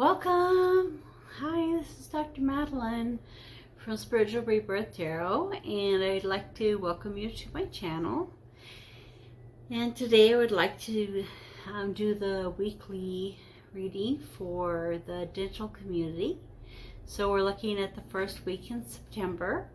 Welcome! Hi, this is Dr. Madelyn from Spiritual Rebirth Tarot, and I'd like to welcome you to my channel. And today I would like to do the weekly reading for the digital community. So we're looking at the first week in September,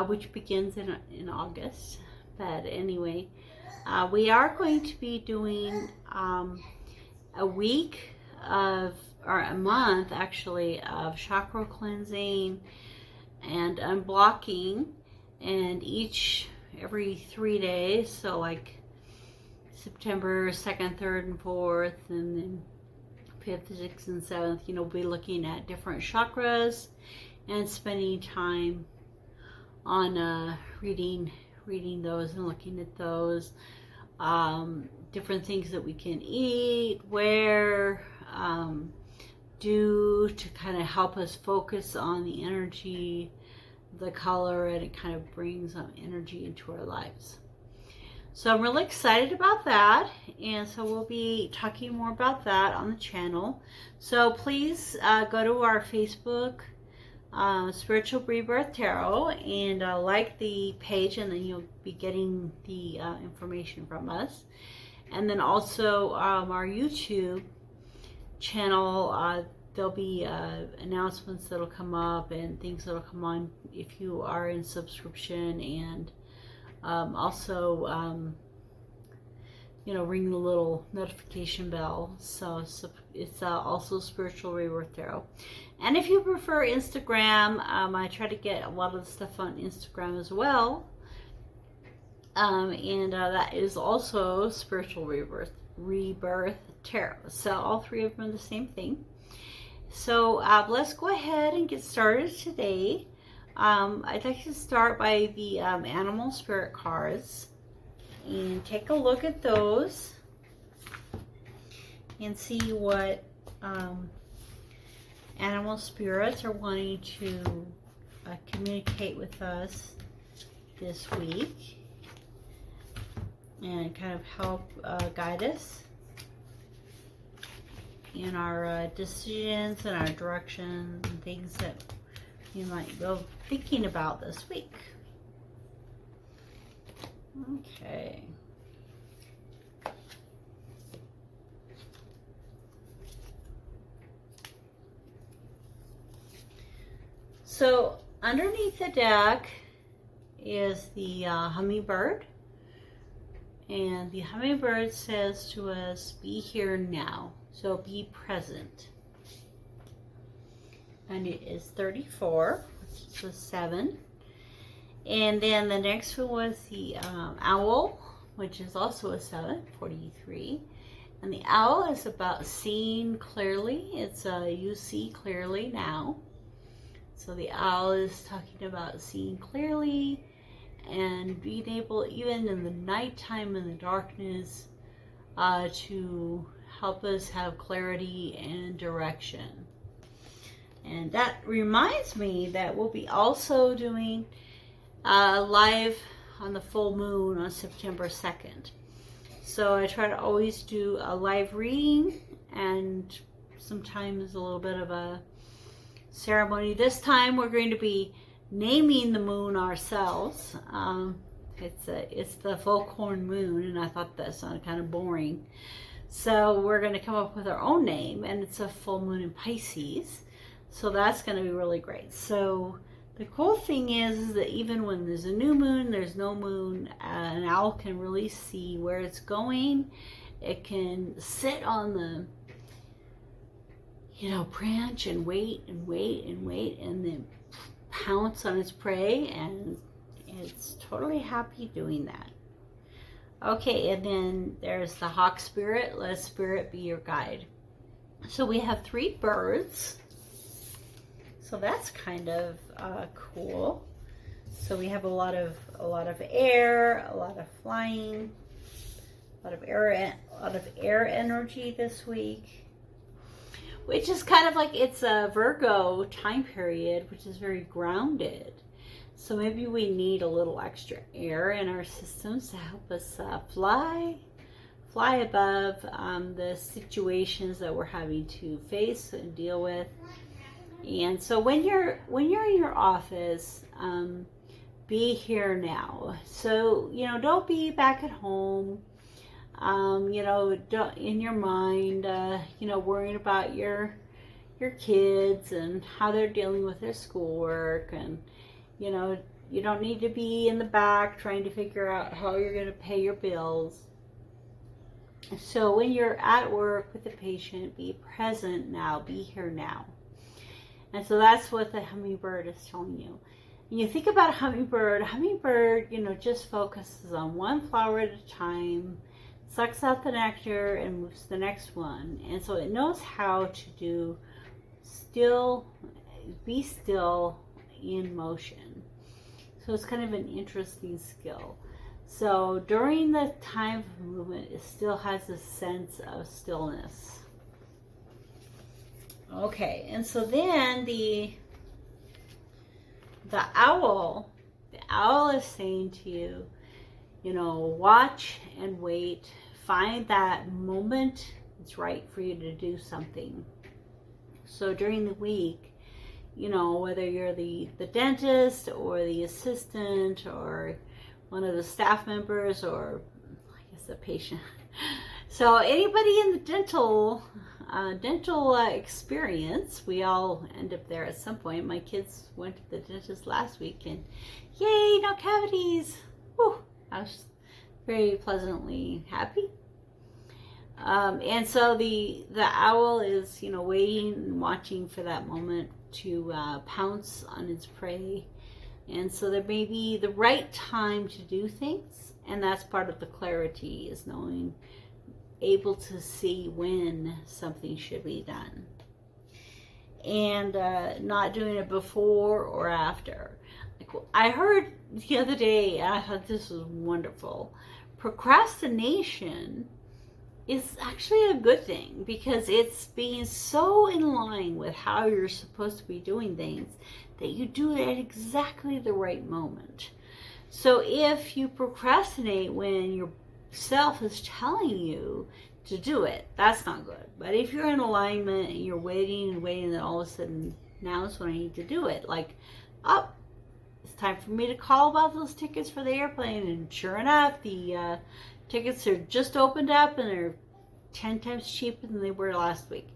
which begins in August. But anyway, we are going to be doing a week of, or a month actually, of chakra cleansing and unblocking, and every 3 days, so like September 2nd, 3rd, and 4th, and then 5th, 6th, and 7th, you know, we'll be looking at different chakras and spending time on reading those and looking at those, different things that we can eat, wear, do to kind of help us focus on the energy, the color, and it kind of brings energy into our lives. So I'm really excited about that, and so we'll be talking more about that on the channel. So please go to our Facebook, Spiritual Rebirth Tarot, and like the page, and then you'll be getting the information from us. And then also our YouTube channel, there'll be announcements that'll come up and things that'll come on if you are in subscription, and also you know, ring the little notification bell. So it's also Spiritual Rebirth Tarot. And if you prefer Instagram, I try to get a lot of the stuff on Instagram as well, and that is also Spiritual Rebirth Tarot. So all three of them are the same thing. So let's go ahead and get started today. I'd like to start by the animal spirit cards and take a look at those and see what animal spirits are wanting to communicate with us this week and kind of help guide us in our decisions and our directions and things that you might go thinking about this week. Okay. So underneath the deck is the hummingbird, and the hummingbird says to us, be here now. So be present. And it is 34, which is a 7. And then the next one was the owl, which is also a 7, 43. And the owl is about seeing clearly. It's you see clearly now. So the owl is talking about seeing clearly and being able, even in the nighttime and the darkness, to help us have clarity and direction. And that reminds me that we'll be also doing live on the full moon on September 2nd. So I try to always do a live reading and sometimes a little bit of a ceremony. This time we're going to be naming the moon ourselves. It's the full corn moon, and I thought that sounded kind of boring. So we're going to come up with our own name, and it's a full moon in Pisces. So that's going to be really great. So the cool thing is that even when there's a new moon, there's no moon, an owl can really see where it's going. It can sit on the, you know, branch and wait and wait and wait, and then pounce on its prey, and it's totally happy doing that. Okay, and then there's the hawk spirit. Let spirit be your guide. So we have 3 birds. So that's kind of cool. So we have a lot of air, a lot of flying, a lot of air energy this week, which is kind of like, it's a Virgo time period, which is very grounded. So maybe we need a little extra air in our systems to help us fly fly above the situations that we're having to face and deal with. And so when you're in your office, be here now. So, you know, don't be back at home, you know, don't, in your mind, you know, worrying about your kids and how they're dealing with their schoolwork. And, you know, you don't need to be in the back trying to figure out how you're going to pay your bills. So when you're at work with the patient, be present now, be here now. And so that's what the hummingbird is telling you. When you think about a hummingbird, you know, just focuses on one flower at a time, sucks out the nectar and moves to the next one. And so it knows how to do be still in motion. So it's kind of an interesting skill. So during the time of movement, it still has a sense of stillness. Okay, and so then the owl is saying to you, you know, watch and wait, find that moment it's right for you to do something. So during the week, you know, whether you're the dentist or the assistant or one of the staff members or I guess the patient. So anybody in the dental experience, we all end up there at some point. My kids went to the dentist last week and yay, no cavities. Whew, I was very pleasantly happy. And so the owl is, you know, waiting and watching for that moment to pounce on its prey. And so there may be the right time to do things, and that's part of the clarity, is knowing, able to see when something should be done. And not doing it before or after. Like, I heard the other day, I thought this was wonderful. Procrastination is actually a good thing because it's being so in line with how you're supposed to be doing things that you do it at exactly the right moment. So if you procrastinate when yourself is telling you to do it, that's not good. But if you're in alignment and you're waiting and waiting, and all of a sudden, now is when I need to do it. Like, oh, it's time for me to call about those tickets for the airplane. And sure enough, the tickets are just opened up and they're 10 times cheaper than they were last week.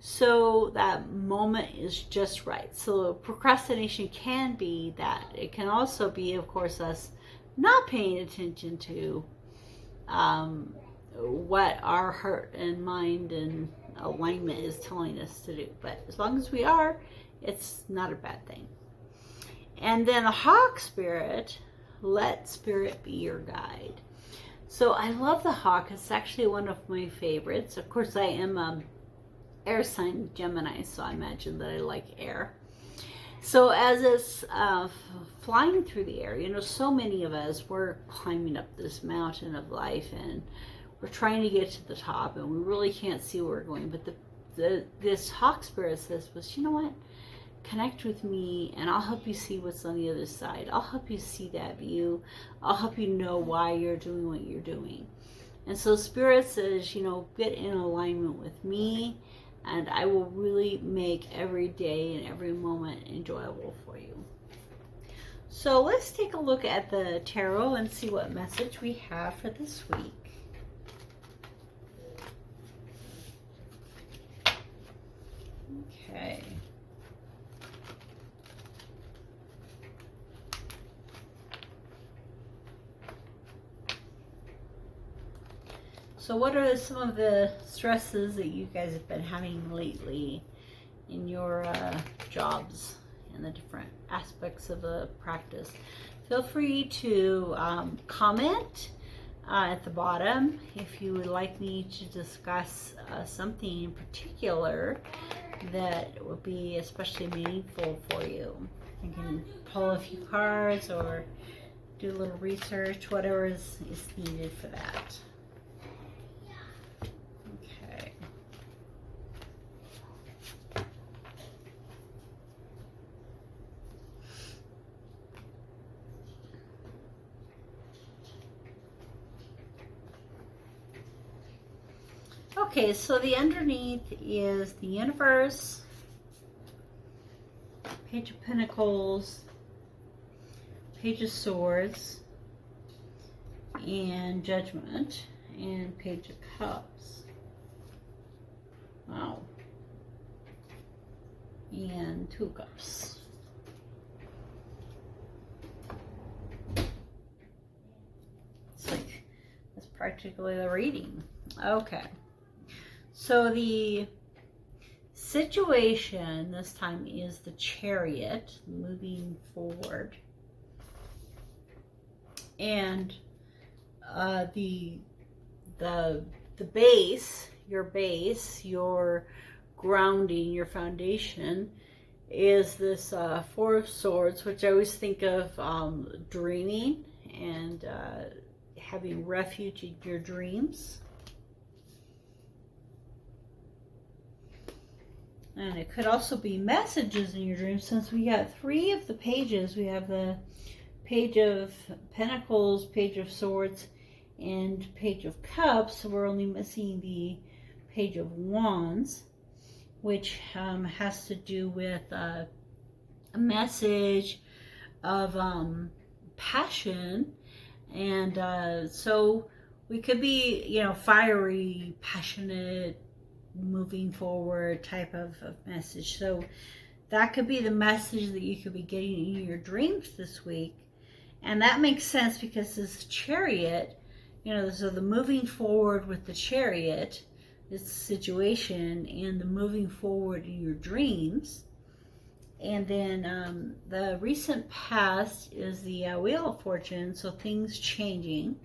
So that moment is just right. So procrastination can be that. It can also be, of course, us not paying attention to what our heart and mind and alignment is telling us to do. But as long as we are, it's not a bad thing. And then the hawk spirit, let spirit be your guide. So I love the hawk. It's actually one of my favorites. Of course, I am air sign Gemini, so I imagine that I like air. So as it's flying through the air, you know, so many of us, we're climbing up this mountain of life and we're trying to get to the top and we really can't see where we're going. But this hawk spirit says, you know what? Connect with me and I'll help you see what's on the other side. I'll help you see that view. I'll help you know why you're doing what you're doing. And so Spirit says, you know, get in alignment with me and I will really make every day and every moment enjoyable for you. So let's take a look at the tarot and see what message we have for this week. Okay. So what are some of the stresses that you guys have been having lately in your jobs and the different aspects of the practice? Feel free to comment at the bottom if you would like me to discuss something in particular that would be especially meaningful for you. You can pull a few cards or do a little research, whatever is needed for that. Okay, so the underneath is the universe, Page of Pentacles, Page of Swords, and Judgment, and Page of Cups. Wow. And 2 Cups. It's like, that's practically the reading. Okay. So the situation this time is the Chariot, moving forward. And the base, your grounding, your foundation, is this 4 of Swords, which I always think of dreaming and having refuge in your dreams. And it could also be messages in your dreams, since we got 3 of the pages. We have the Page of Pentacles, Page of Swords, and Page of Cups. So we're only missing the Page of Wands, which has to do with a message of passion. And so we could be, you know, fiery, passionate, moving forward type of message. So that could be the message that you could be getting in your dreams this week. And that makes sense because this Chariot, you know, so the moving forward with the Chariot, this situation, and the moving forward in your dreams. And then the recent past is the Wheel of Fortune, so things changing.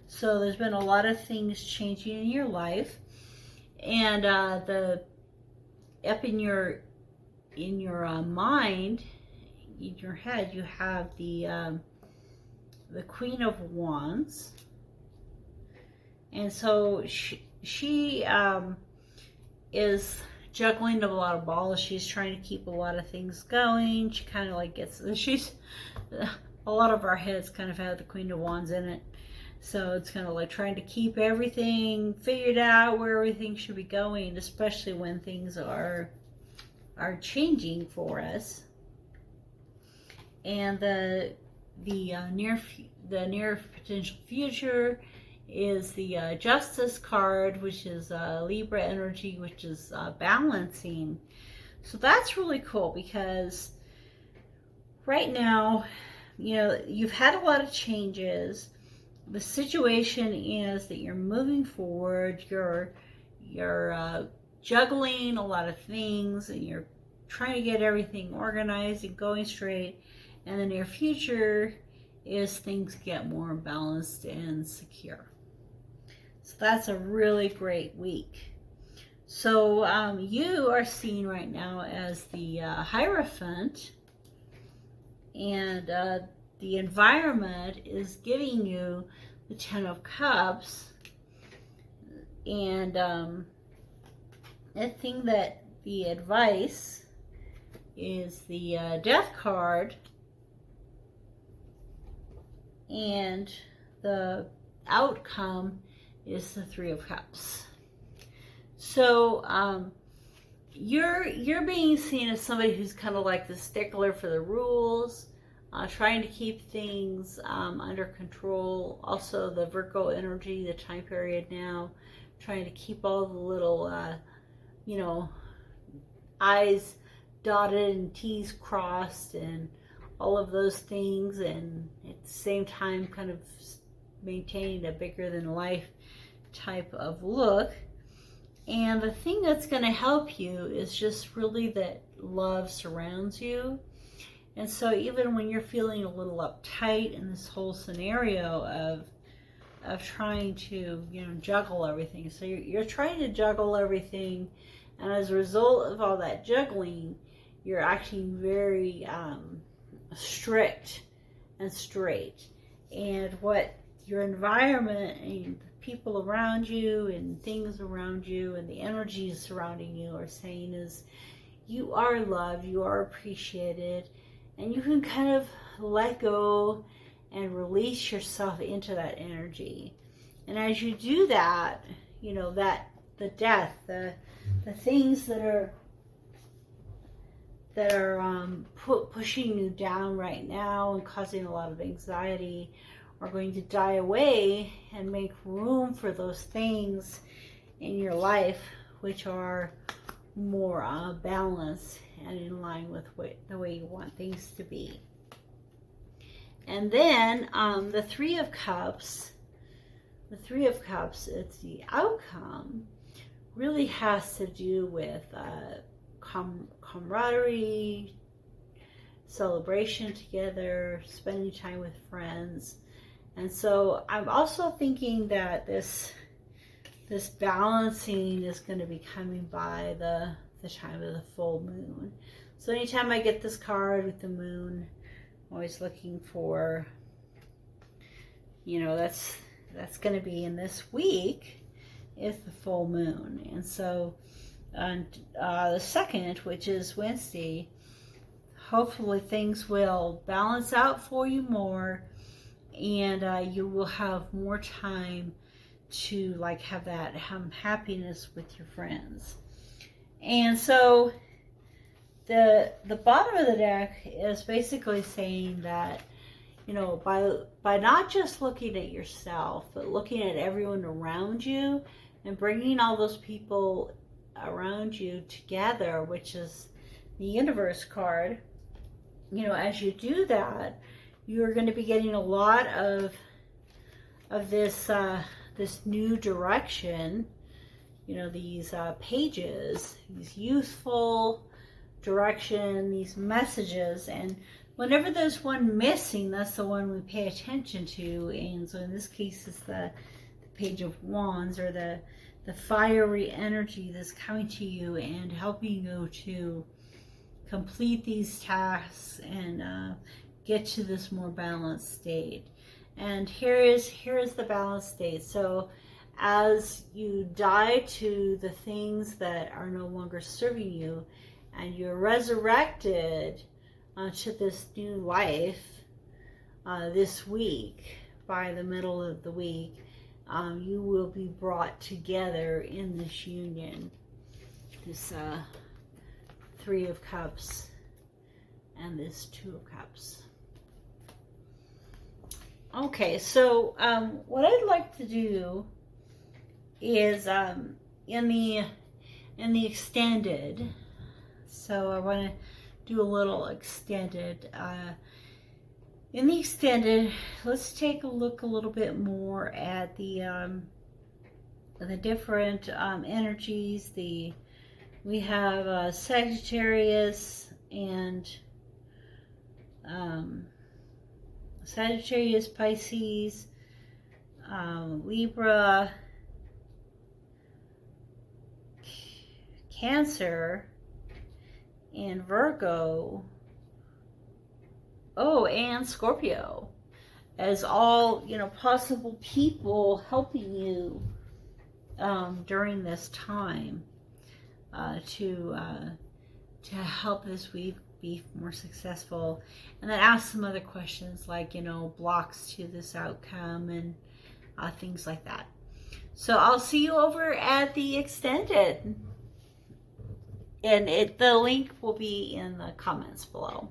So there's been a lot of things changing in your life. And up in your mind, in your head, you have the Queen of Wands. And so she is juggling a lot of balls. She's trying to keep a lot of things going. She kind of like gets, a lot of our heads kind of have the Queen of Wands in it. So it's kind of like trying to keep everything figured out, where everything should be going, especially when things are changing for us. And the near potential future is the Justice card, which is Libra energy, which is balancing. So that's really cool, because right now, you know, you've had a lot of changes. The situation is that you're moving forward, you're juggling a lot of things, and you're trying to get everything organized and going straight. And the near future is things get more balanced and secure. So that's a really great week. So you are seen right now as the Hierophant, and the environment is giving you the 10 of Cups. And I think that the advice is the Death card, and the outcome is the 3 of Cups. So you're being seen as somebody who's kind of like the stickler for the rules, trying to keep things under control. Also the Virgo energy, the time period now, trying to keep all the little you know, I's dotted and T's crossed and all of those things, and at the same time kind of maintaining a bigger than life type of look. And the thing that's going to help you is just really that love surrounds you. And so even when you're feeling a little uptight in this whole scenario of trying to, you know, juggle everything, so you're trying to juggle everything, and as a result of all that juggling, you're acting very strict and straight. And what your environment and the people around you and things around you and the energies surrounding you are saying is, you are loved, you are appreciated, and you can kind of let go and release yourself into that energy. And as you do that, you know, that death, the things that are pushing you down right now and causing a lot of anxiety are going to die away and make room for those things in your life which are more balanced and in line with the way you want things to be. And then the Three of Cups, it's the outcome, really has to do with camaraderie, celebration together, spending time with friends. And so I'm also thinking that this balancing is going to be coming by the time of the full moon. So anytime I get this card with the moon, I'm always looking for, you know, that's going to be in this week is the full moon. And so on the 2nd, which is Wednesday, hopefully things will balance out for you more, and you will have more time to like have that happiness with your friends. And so the bottom of the deck is basically saying that, you know, by not just looking at yourself, but looking at everyone around you and bringing all those people around you together, which is the Universe card, you know, as you do that, you're going to be getting a lot of this this new direction, you know, these pages, these youthful direction, these messages. And whenever there's one missing, that's the one we pay attention to. And so in this case, it's the Page of Wands, or the fiery energy that's coming to you and helping you to complete these tasks and get to this more balanced state. And here is the balanced state. So as you die to the things that are no longer serving you, and you're resurrected to this new life this week, by the middle of the week, you will be brought together in this union, this Three of Cups and this Two of Cups. Okay, so what I'd like to do is in the extended, so I want to do a little extended. In the extended, let's take a look a little bit more at the different energies. We have Sagittarius and Sagittarius, Pisces, Libra, Cancer, and Virgo. Oh, and Scorpio, as all, you know, possible people helping you during this time to help this week be more successful. And then ask some other questions like, you know, blocks to this outcome and things like that. So I'll see you over at the extended, and the link will be in the comments below.